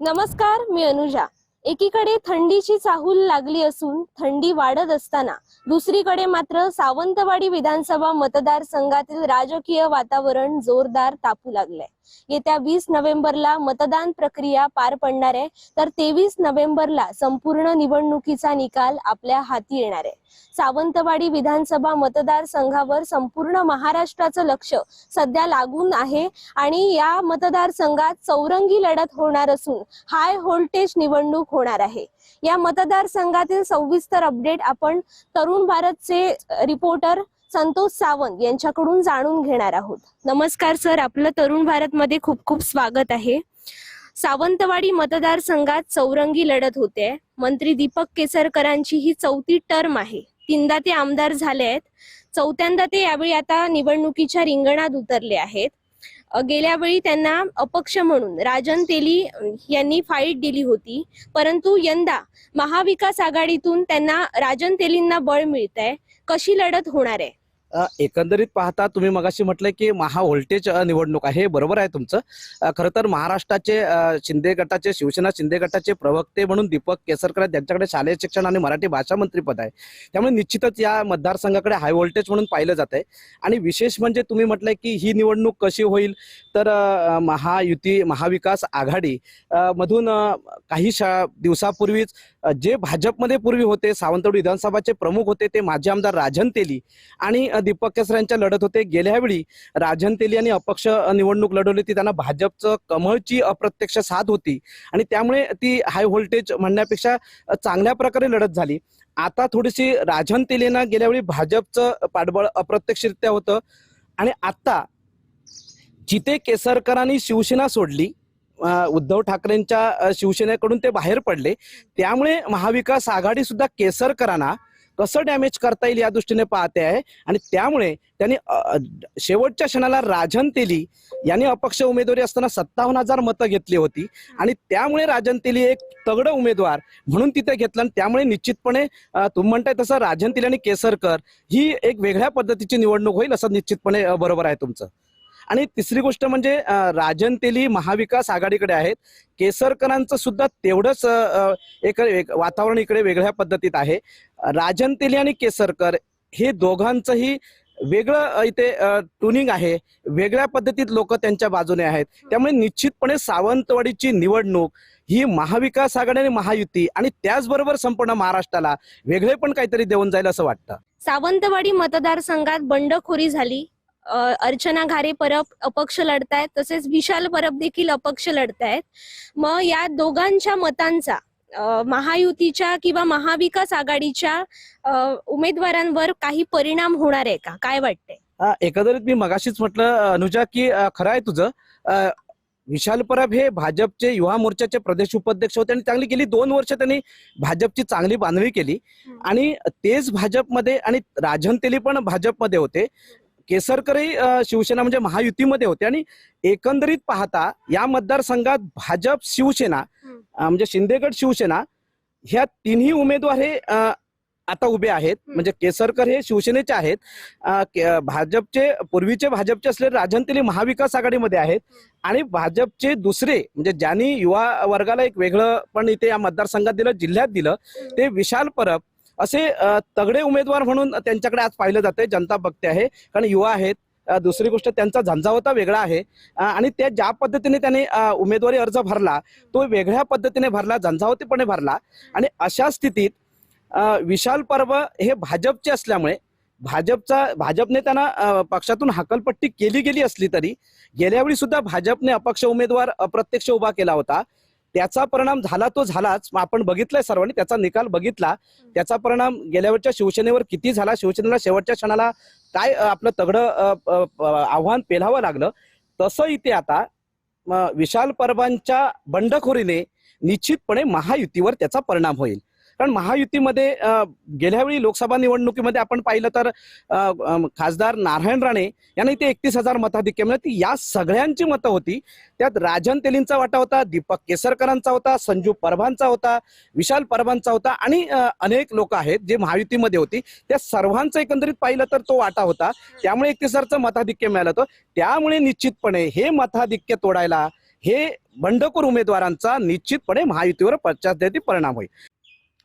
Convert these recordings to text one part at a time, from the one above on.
नमस्कार, मी अनुजा। एकीकडे थंडीची चाहूल लागली असून थंडी वाढत असताना दुसरीकडे मात्र सावंतवाडी विधानसभा मतदारसंघातील राजकीय वातावरण जोरदार तापू लागलंय। येत्या 20 नोव्हेंबरला मतदान प्रक्रिया पार पडणार आहे, तर 23 नोव्हेंबरला संपूर्ण निवडणुकीचा निकाल आपल्या हाती येणार आहे। सावंतवाडी विधानसभा मतदारसंघावर संपूर्ण महाराष्ट्राचं लक्ष सध्या लागून आहे आणि या मतदारसंघात चौरंगी लढत होणार असून हाय व्होल्टेज निवडणूक होणार आहे। या मतदारसंघातील सविस्तर अपडेट आपण तरुण भारतचे रिपोर्टर संतोष सावंत यांच्याकडून जाणून घेणार आहोत। नमस्कार सर, आपलं तरुण भारत मध्ये खूप खूप स्वागत आहे। सावंतवाडी मतदारसंघात चौरंगी लढत होते। मंत्री दीपक केसरकरांची ही 4थी टर्म आहे। 3दा ते आमदार झाले आहेत, 4थ्यांदा ते यावेळी आता निवडणुकीच्या रिंगणात उतरले आहेत। गेल्या वेळी त्यांना अपक्ष म्हणून राजन तेली यांनी फाईट दिली होती, परंतु यंदा महाविकास आघाडीतून त्यांना राजन तेलींना बळ मिळतंय। कशी लढत होणार आहे? एकंदरीत पाहता तुम्ही मगाशी म्हटलं की महा व्होल्टेज निवडणूक आहे, बरोबर आहे तुमचं। खरं तर महाराष्ट्राचे शिंदे गटाचे शिवसेना शिंदे गटाचे प्रवक्ते म्हणून दीपक केसरकर यांच्याकडे शालेय शिक्षण आणि मराठी भाषा मंत्री पद आहे, त्यामुळे निश्चितच या मतदारसंघाकडे हाय व्होल्टेज म्हणून पाहिलं जात आहे। आणि विशेष म्हणजे तुम्ही म्हटलंय की ही निवडणूक कशी होईल, तर महायुती महाविकास आघाडी मधून काही दिवसापूर्वीच जे भाजपमध्ये पूर्वी होते, सावंतवाडी विधानसभाचे प्रमुख होते ते माजी आमदार राजन तेली आणि दीपक केसर यांच्या लढत होते। गेल्या वेळी राजन तेली यांनी अपक्ष निवडणूक लढवली होती, त्यांना भाजपचं कमळची अप्रत्यक्ष साथ होती आणि त्यामुळे ती हाय व्होल्टेज म्हणण्यापेक्षा चांगल्या प्रकारे लढत झाली। आता थोडीशी राजन तेलींना गेल्या वेळी भाजपचं पाठबळ अप्रत्यक्षरित्या होतं आणि आता जिथे केसरकरांनी शिवसेना सोडली, उद्धव ठाकरेंच्या शिवसेनेकडून ते बाहेर पडले, त्यामुळे महाविकास आघाडी सुद्धा केसरकरांना कसं डॅमेज करता येईल या दृष्टीने पाहते आहे आणि त्यामुळे त्यांनी शेवटच्या क्षणाला राजन तेली यांनी अपक्ष उमेदवारी असताना 57,000 मतं घेतली होती आणि त्यामुळे राजन तेली एक तगड उमेदवार म्हणून तिथे घेतलं आणि त्यामुळे निश्चितपणे तुम्ही म्हणताय तसं राजन तेली आणि केसरकर ही एक वेगळ्या पद्धतीची निवडणूक होईल असं निश्चितपणे बरोबर आहे तुमचं। आणि तिसरी गोष्ट म्हणजे राजन तेली महाविकास आघाडीकडे आहेत, केसरकरांचं सुद्धा तेवढंच एक वातावरण इकडे वेगळ्या पद्धतीत आहे। राजन तेली आणि केसरकर हे दोघांचंही वेगळं इथे ट्युनिंग आहे, वेगळ्या पद्धतीत लोक त्यांच्या बाजूने आहेत, त्यामुळे निश्चितपणे सावंतवाडीची निवडणूक ही महाविकास आघाडी आणि महायुती आणि त्याचबरोबर संपूर्ण महाराष्ट्राला वेगळे पण काहीतरी देऊन जाईल असं वाटतं। सावंतवाडी मतदारसंघात बंडखोरी झाली। अर्चना घारे परब अपक्ष लढतायत, तसेच विशाल परब देखील अपक्ष लढतायत। मग या दोघांच्या मतांचा महायुतीच्या किंवा महाविकास आघाडीच्या उमेदवारांवर काही परिणाम होणार आहे का? काय वाटतंय? एकंदरीत मी मगाशीच म्हटलं अनुजा की खरं आहे तुझं। विशाल परब हे भाजपचे युवा मोर्चाचे प्रदेश उपाध्यक्ष होते आणि चांगली गेली 2 वर्ष त्यांनी भाजपची चांगली बांधणी केली आणि तेच भाजपमध्ये आणि राजन तेली पण भाजपमध्ये होते, केसरकरही शिवसेना म्हणजे महायुतीमध्ये होते आणि एकंदरीत पाहता या मतदारसंघात भाजप शिवसेना म्हणजे शिंदेगड शिवसेना ह्या तिन्ही उमेदवार हे आता उभे आहेत। म्हणजे केसरकर हे शिवसेनेचे आहेत, भाजपचे पूर्वीचे भाजपचे असलेले राजन तेली महाविकास आघाडीमध्ये आहेत आणि भाजपचे दुसरे म्हणजे ज्यांनी युवा वर्गाला एक वेगळं पण इथे या मतदारसंघात दिलं, जिल्ह्यात दिलं, ते विशाल परब असे तगडे उमेदवार म्हणून त्यांच्याकडे आज पाहिलं जाते। जनता बघते आहे कारण युवा आहेत, दुसरी गोष्ट त्यांचा झंझावता वेगळा आहे आणि त्या ज्या पद्धतीने त्यांनी उमेदवारी अर्ज भरला तो वेगळ्या पद्धतीने भरला, झंझावतीपणे भरला आणि अशा स्थितीत विशाल परब हे भाजपचे असल्यामुळे भाजपने त्यांना पक्षातून हकलपट्टी केली गेली असली तरी गेल्या वेळी सुद्धा भाजपने अपक्ष उमेदवार अप्रत्यक्ष उभा केला होता, त्याचा परिणाम झाला तो झालाच। आपण बघितलंय सर्वांनी, त्याचा निकाल बघितला, त्याचा परिणाम गेल्या वेळच्या शिवसेनेवर किती झाला, शिवसेनेला शेवटच्या क्षणाला काय आपलं तगडं आव्हान पेलावं लागलं, तसं इथे आता विशाल परबांच्या बंडखोरीने निश्चितपणे महायुतीवर त्याचा परिणाम होईल। कारण महायुतीमध्ये गेल्या वेळी लोकसभा निवडणुकीमध्ये आपण पाहिलं तर खासदार नारायण राणे यांना इथे 31,000 मताधिक्य मिळाली, या सगळ्यांची मतं होती। त्यात राजन तेलींचा वाटा होता, दीपक केसरकरांचा होता, संजू परबांचा होता, विशाल परबांचा होता आणि अनेक लोक आहेत जे महायुतीमध्ये होती, त्या सर्वांचं एकंदरीत पाहिलं तर तो वाटा होता, त्यामुळे 31,000चं मताधिक्य मिळालं होतं। त्यामुळे निश्चितपणे हे मताधिक्य तोडायला हे बंडखोर उमेदवारांचा निश्चितपणे महायुतीवर पश्चातदेशी परिणाम होईल.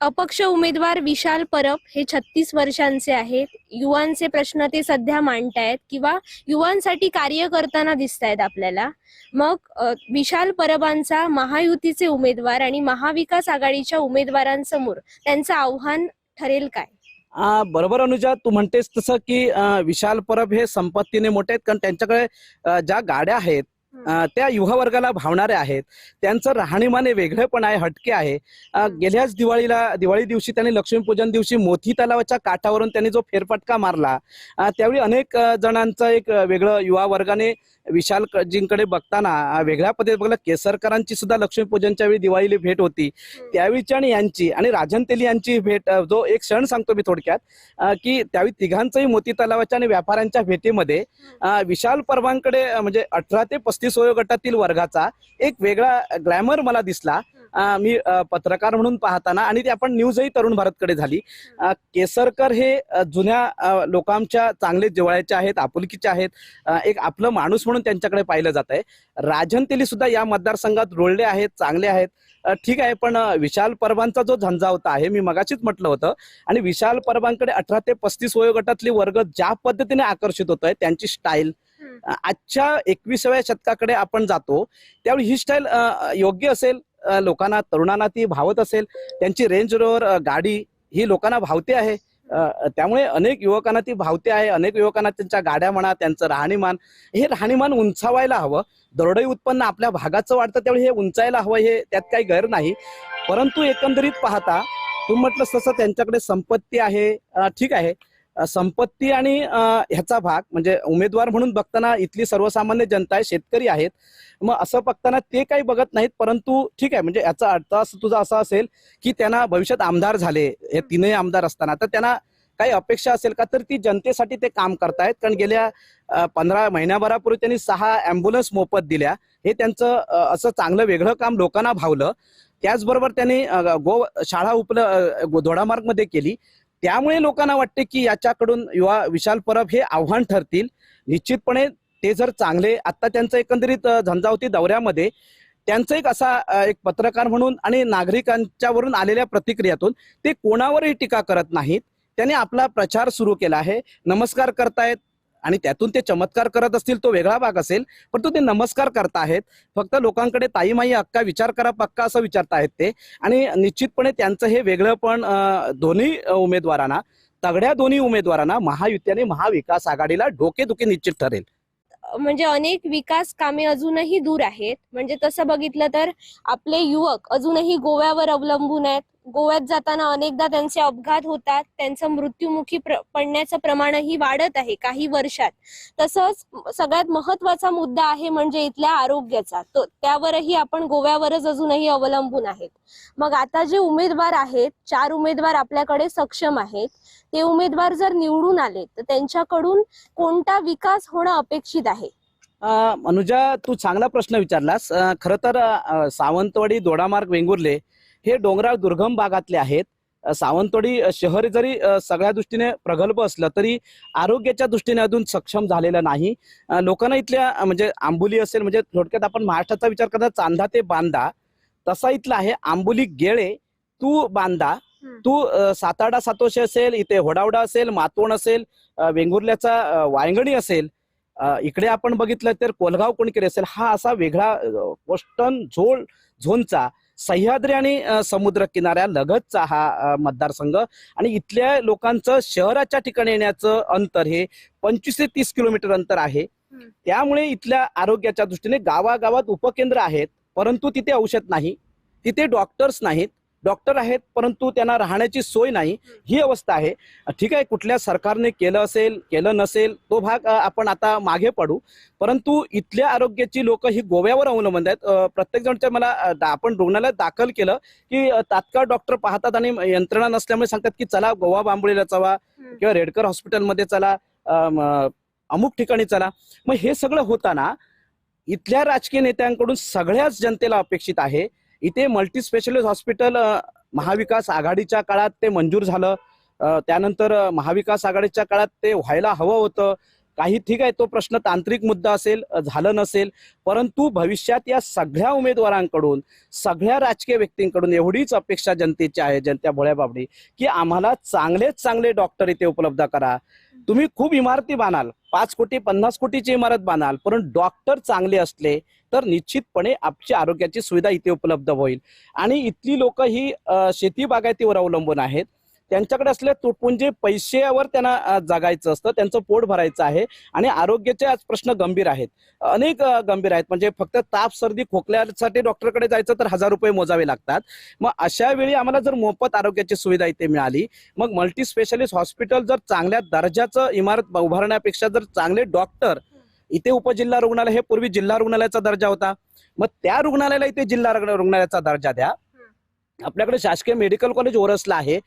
अपक्ष उमेदवार विशाल परब हे 36 वर्षांचे आहेत. युवांचे प्रश्न ते सध्या मांडतायत किंवा युवांसाठी कार्य करताना दिसत आहेत आपल्याला. मग विशाल परबांचा महायुतीचे उमेदवार आणि महाविकास आघाडीच्या उमेदवारांसमोर त्यांचं आव्हान ठरेल काय? बरोबर अनुजा, तू म्हणतेस तसं की विशाल परब हे संपत्तीने मोठे आहेत, कारण त्यांच्याकडे ज्या गाड्या आहेत त्या युवा वर्गाला भावणाऱ्या आहेत. त्यांचं राहणीमान हे वेगळेपण आहे, हटके आहे. गेल्याच दिवाळी दिवशी त्यांनी लक्ष्मीपूजन दिवशी मोती तलावाच्या काठावरून त्यांनी जो फेरफटका मारला, त्यावेळी अनेक जणांचं एक वेगळं युवा वर्गाने विशालजींकडे बघताना वेगळ्या पद्धतीने बघलं. केसरकरांची सुद्धा लक्ष्मीपूजनच्या वेळी दिवाळीला भेट होती त्यावेळीची, आणि यांची आणि राजन तेली यांची भेट, जो एक क्षण सांगतो मी थोडक्यात, की त्यावेळी तिघांचंही मोती तलावाच्या आणि व्यापाऱ्यांच्या भेटीमध्ये विशाल परबांकडे म्हणजे 18 ते 35 वयोगटातील वर्गाचा एक वेगळा ग्लॅमर मला दिसला. मी पत्रकार म्हणून पाहताना, आणि ते आपण न्यूजही तरुण भारतकडे झाली. केसरकर हे जुन्या लोकांच्या चांगले जिव्हाळ्याचे आहेत, आपुलकीचे आहेत, एक आपलं माणूस म्हणून त्यांच्याकडे पाहिलं जात आहे. राजन तेली सुद्धा या मतदारसंघात रुळले आहेत, चांगले आहेत, ठीक आहे. पण विशाल परबांचा जो झंझावता आहे, मी मगाशीच म्हटलं होतं, आणि विशाल परबांकडे 18 ते 35 वयोगटातली वर्ग ज्या पद्धतीने आकर्षित होत आहे, त्यांची स्टाईल आजच्या 21व्या शतकाकडे आपण जातो त्यावेळी ही स्टाईल योग्य असेल, लोकांना, तरुणांना ती भावत असेल. त्यांची रेंज रोवर गाडी ही लोकांना भावते आहे, त्यामुळे अनेक युवकांना ती भावते आहे. अनेक युवकांना त्यांच्या गाड्या म्हणा, त्यांचं राहणीमान, हे राहणीमान उंचावायला हवं. दरडोई उत्पन्न आपल्या भागाचं वाढतं, त्यावेळी हे उंचायला हवं, हे त्यात काही गैर नाही. परंतु एकंदरीत पाहता, तू म्हटलं तसं त्यांच्याकडे संपत्ती आहे, ठीक आहे. संपत्ती आणि ह्याचा भाग म्हणजे उमेदवार म्हणून बघताना इथली सर्वसामान्य जनता आहे, शेतकरी आहेत, मग असं बघताना ते काही बघत नाहीत. परंतु ठीक आहे, म्हणजे याचा अर्थ तुझा असा असेल की त्यांना भविष्यात आमदार झाले, हे तीनही आमदार असताना, तर त्यांना काही अपेक्षा असेल का, तर ती जनतेसाठी ते काम करतायत. कारण गेल्या 15 महिन्याभरापूर्वी त्यांनी 6 अँब्युलन्स मोफत दिल्या. हे त्यांचं असं चांगलं वेगळं काम लोकांना भावलं. त्याचबरोबर त्यांनी शाळा दोडामार्ग मध्ये केली. त्यामुळे लोकांना वाटते की याच्याकडून युवा विशाल परब हे आव्हान ठरतील. निश्चितपणे ते जर चांगले, आता त्यांचं एकंदरीत झंझावती दौऱ्यामध्ये त्यांचं एक असा एक पत्रकार म्हणून आणि नागरिकांच्यावरून आलेल्या प्रतिक्रियातून ते कोणावरही टीका करत नाहीत. त्यांनी आपला प्रचार सुरू केला आहे, नमस्कार करतायत, आणि त्यातून ते चमत्कार करत असतील तो वेगळा भाग असेल, परंतु ते नमस्कार करतायत. फक्त लोकांकडे ताई माई अक्का विचार करा पक्का असं विचारतायत ते. आणि निश्चितपणे त्यांचं हे वेगळं पण दोन्ही उमेदवारांना, तगड्या दोन्ही उमेदवारांना महायुती आणि महाविकास आघाडीला डोकेदुखी निश्चित ठरेल. म्हणजे अनेक विकास कामे अजूनही दूर आहेत. म्हणजे तसं बघितलं तर आपले युवक अजूनही गोव्यावर अवलंबून आहेत. गोव्यात जाताना अनेकदा त्यांचे अपघात होतात, त्यांचं मृत्युमुखी पडण्याचं प्रमाणही वाढत आहे काही वर्षात. तसंच सगळ्यात महत्वाचा मुद्दा आहे म्हणजे इथल्या आरोग्याचा, तो त्यावरही आपण गोव्यावरच अजूनही अवलंबून आहेत. मग आता जे उमेदवार आहेत, 4 उमेदवार आपल्याकडे सक्षम आहेत, ते उमेदवार जर निवडून आले तर त्यांच्याकडून कोणता विकास होणं अपेक्षित आहे? अनुजा, तू चांगला प्रश्न विचारलास. खरं तर सावंतवाडी, दोडामार्ग, वेंगुर्ले हे डोंगराळ दुर्गम भागातले आहेत. सावंतवाडी शहर जरी सगळ्या दृष्टीने प्रगल्भ असलं तरी आरोग्याच्या दृष्टीने अजून सक्षम झालेलं नाही. लोकांना इथल्या म्हणजे आंबोली असेल, म्हणजे थोडक्यात आपण महाराष्ट्राचा विचार करता चांदा ते बांदा तसा इथला आहे. आंबोली गेळे तू बांदा, तू साताडा सातोशे असेल, इथे होडावडा असेल, मातोण असेल, वेंगुर्ल्याचा वायंगणी असेल, इकडे आपण बघितलं तर कोलगाव कोणकेरी असेल, हा असा वेगळा कोस्टन झोनचा सह्याद्री आणि समुद्र किनाऱ्या लगतचा हा मतदारसंघ. आणि इथल्या लोकांचं शहराच्या ठिकाणी येण्याचं अंतर हे 25 ते 30 किलोमीटर अंतर आहे. त्यामुळे इथल्या आरोग्याच्या दृष्टीने गावागावात उपकेंद्र आहेत, परंतु तिथे औषध नाही, तिथे डॉक्टर्स नाहीत. डॉक्टर आहेत परंतु त्यांना राहण्याची सोय नाही, ही अवस्था आहे. ठीक आहे, कुठल्या सरकारने केलं असेल केलं नसेल तो भाग आपण आता मागे पडू, परंतु इथल्या आरोग्याची लोक ही गोव्यावर अवलंबून आहेत. प्रत्येक जणच्या मला आपण रुग्णालयात दाखल केलं की तात्काळ डॉक्टर पाहतात आणि यंत्रणा नसल्यामुळे सांगतात की चला गोवा बांबोळीला चला किंवा रेडकर हॉस्पिटलमध्ये चला, अमुक ठिकाणी चला. मग हे सगळं होताना इथल्या राजकीय नेत्यांकडून सगळ्याच जनतेला अपेक्षित आहे इथे मल्टी स्पेशालिस्ट हॉस्पिटल. महाविकास आघाडीच्या काळात ते मंजूर झालं, त्यानंतर महाविकास आघाडीच्या काळात ते व्हायला हवं होतं. काही ठीक आहे, तो प्रश्न तांत्रिक मुद्दा असेल, झालं नसेल, परंतु भविष्यात या सगळ्या उमेदवारांकडून, सगळ्या राजकीय व्यक्तींकडून एवढीच अपेक्षा जनतेची आहे, जनता भोळ्या बाबडी, की आम्हाला चांगलेच चांगले डॉक्टर इथे उपलब्ध करा. तुम्ही खूप इमारती बांधाल, 5 कोटी 50 कोटीची इमारत बांधाल, परंतु डॉक्टर चांगले असले तर निश्चितपणे आपली आरोग्याची सुविधा इथे उपलब्ध होईल. आणि इथली लोक ही शेती बागायतीवर अवलंबून आहेत. त्यांच्याकडे असले तुटपुंजे पैशावर त्यांना जगायचं असतं, त्यांचं पोट भरायचं आहे. आणि आरोग्याचे आज प्रश्न गंभीर आहेत, अनेक गंभीर आहेत. म्हणजे फक्त ताप सर्दी खोकल्यासाठी डॉक्टरकडे जायचं तर 1000 रुपये मोजावे लागतात. मग अशा वेळी आम्हाला जर मोफत आरोग्याची सुविधा इथे मिळाली, मग मल्टी स्पेशालिस्ट हॉस्पिटल जर चांगल्या दर्जाचं इमारत उभारण्यापेक्षा जर चांगले डॉक्टर इथे, उपजिल्हा रुग्णालय हे पूर्वी जिल्हा रुग्णालयाचा दर्जा होता, मग त्या रुग्णालयाला इथे जिल्हा रुग्णालयाचा दर्जा द्या. आपल्याकडे शासकीय मेडिकल कॉलेज ओरसला आहे,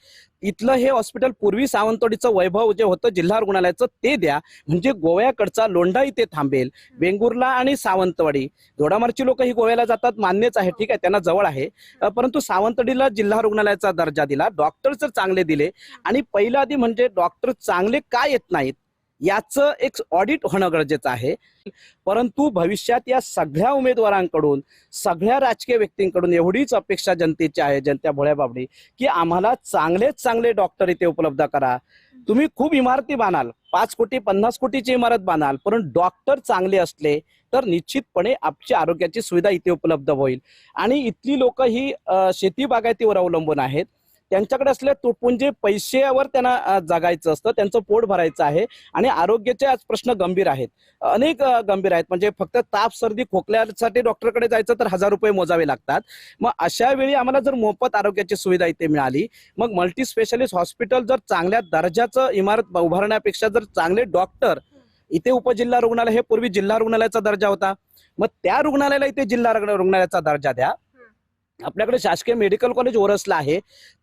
इथलं हे हॉस्पिटल पूर्वी सावंतवाडीचं वैभव जे होतं जिल्हा रुग्णालयाचं ते द्या. म्हणजे गोव्याकडचा लोंढा इथे थांबेल. वेंगुर्ला आणि सावंतवाडी, दोडामार्गची लोक ही गोव्याला जातात, मान्यच आहे, ठीक आहे, त्यांना जवळ आहे, परंतु सावंतवाडीला जिल्हा रुग्णालयाचा दर्जा दिला, डॉक्टर जर चांगले दिले. आणि पहिला आधी म्हणजे डॉक्टर चांगले का येत नाहीत याचं एक ऑडिट होणं गरजेचं आहे. परंतु भविष्यात या सगळ्या उमेदवारांकडून, सगळ्या राजकीय व्यक्तींकडून एवढीच अपेक्षा जनतेची आहे, जनता भोळ्या बाबडी, की आम्हाला चांगलेच चांगले डॉक्टर इथे उपलब्ध करा. तुम्ही खूप इमारती बांधाल, 5 कोटी 50 कोटीची इमारत बांधाल, परंतु डॉक्टर चांगले असले तर निश्चितपणे आपली आरोग्याची सुविधा इथे उपलब्ध होईल. आणि इथली लोक ही शेती बागायतीवर अवलंबून आहेत. त्यांच्याकडे असले तुटपुंजे पैशावर त्यांना जगायचं असतं, त्यांचं पोट भरायचं आहे. आणि आरोग्याचे आज प्रश्न गंभीर आहेत, अनेक गंभीर आहेत. म्हणजे फक्त ताप सर्दी खोकल्यासाठी डॉक्टरकडे जायचं तर 1000 रुपये मोजावे लागतात. मग अशा वेळी आम्हाला जर मोफत आरोग्याची सुविधा इथे मिळाली, मग मल्टी स्पेशालिस्ट हॉस्पिटल जर चांगल्या दर्जाचं इमारत उभारण्यापेक्षा जर चांगले डॉक्टर इथे, उपजिल्हा रुग्णालय हे पूर्वी जिल्हा रुग्णालयाचा दर्जा होता, मग त्या रुग्णालयाला इथे जिल्हा रुग्णालयाचा दर्जा द्या. आपल्याकडे शासकीय मेडिकल कॉलेज ओरसला आहे,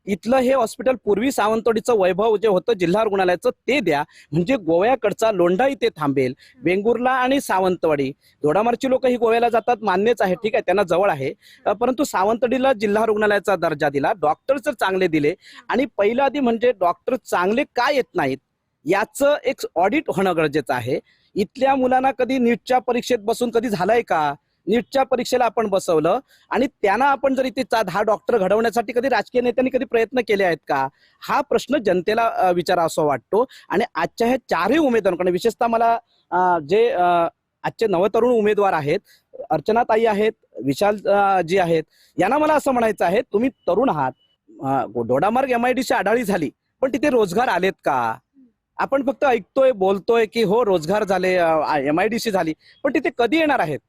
इथलं हे हॉस्पिटल पूर्वी सावंतवाडीचं वैभव जे होतं जिल्हा रुग्णालयाचं ते द्या. म्हणजे गोव्याकडचा लोंढा इथे थांबेल. वेंगुर्ला आणि सावंतवाडी, दोडामार्गची लोक ही गोव्याला जातात, मान्यच आहे, ठीक आहे, त्यांना जवळ आहे, परंतु सावंतवाडीला जिल्हा रुग्णालयाचा दर्जा दिला, डॉक्टर जर चांगले दिले. आणि पहिला आधी म्हणजे डॉक्टर चांगले का येत नाहीत याचं एक ऑडिट होणं गरजेचं आहे. इथल्या मुलांना कधी नीटच्या परीक्षेत बसून कधी झालंय का? नीटच्या परीक्षेला आपण बसवलं आणि त्यांना आपण जर इथे 10 डॉक्टर घडवण्यासाठी कधी राजकीय नेत्यांनी कधी प्रयत्न केले आहेत का? हा प्रश्न जनतेला विचारा असं वाटतो. आणि आजच्या ह्या 4ही उमेदवारांकडे, विशेषतः मला जे आजचे नवतरुण उमेदवार आहेत, अर्चनाताई आहेत, विशाल जी आहेत, यांना मला असं म्हणायचं आहे, तुम्ही तरुण आहात, दोडामार्ग MIDC आढाळी झाली, पण तिथे रोजगार आलेत का? आपण फक्त ऐकतोय, बोलतोय की हो रोजगार झाले, MIDC झाली, पण तिथे कधी येणार आहेत?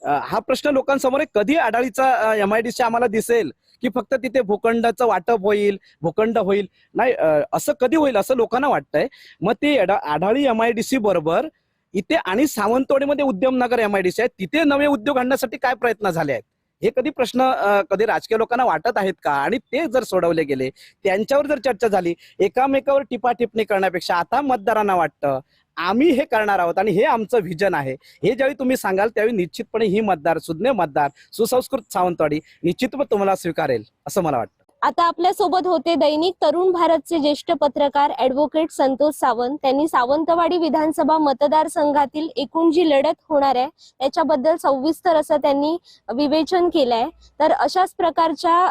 हा प्रश्न लोकांसमोर आहे. कधी आढाळीचा MIDC आम्हाला दिसेल की फक्त तिथे भूखंडाचं वाटप होईल, भूखंड होईल? नाही, असं कधी होईल असं लोकांना वाटतंय. मग ते आढाळी MIDC बरोबर इथे आणि सावंतवाडीमध्ये उद्यमनगर MIDC आहे, तिथे नवे उद्योग आणण्यासाठी काय प्रयत्न झाले आहेत? हे कधी प्रश्न कधी राजकीय लोकांना वाटत आहेत का? आणि ते जर सोडवले गेले, त्यांच्यावर जर चर्चा झाली, एकामेकावर टिप्पणी करण्यापेक्षा आता मतदारांना वाटतं आम्ही हे करणार आहोत आणि हे आमचं व्हिजन आहे, हे ज्यावेळी तुम्ही सांगाल त्यावेळी निश्चितपणे ही मतदार, सुज्ञ मतदार, सुसंस्कृत सावंतवाडी निश्चितपणे तुम्हाला स्वीकारेल असं मला वाटतं. आता आपल्या सोबत होते दैनिक तरुण भारतचे ज्येष्ठ पत्रकार ॲडव्होकेट संतोष सावंत. त्यांनी सावंतवाडी विधानसभा मतदारसंघातील एकूण जी लढत होणार आहे त्याच्याबद्दल सविस्तर असं त्यांनी विवेचन केलंय. तर अशाच प्रकारच्या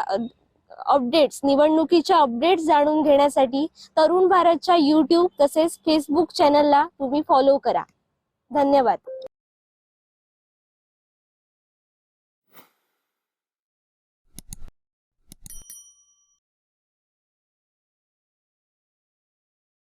अपडेट्स, निवडणुकीच्या अपडेट्स जाणून घेण्यासाठी तरुण भारतच्या YouTube तसेच Facebook चॅनलला तुम्ही फॉलो करा. धन्यवाद.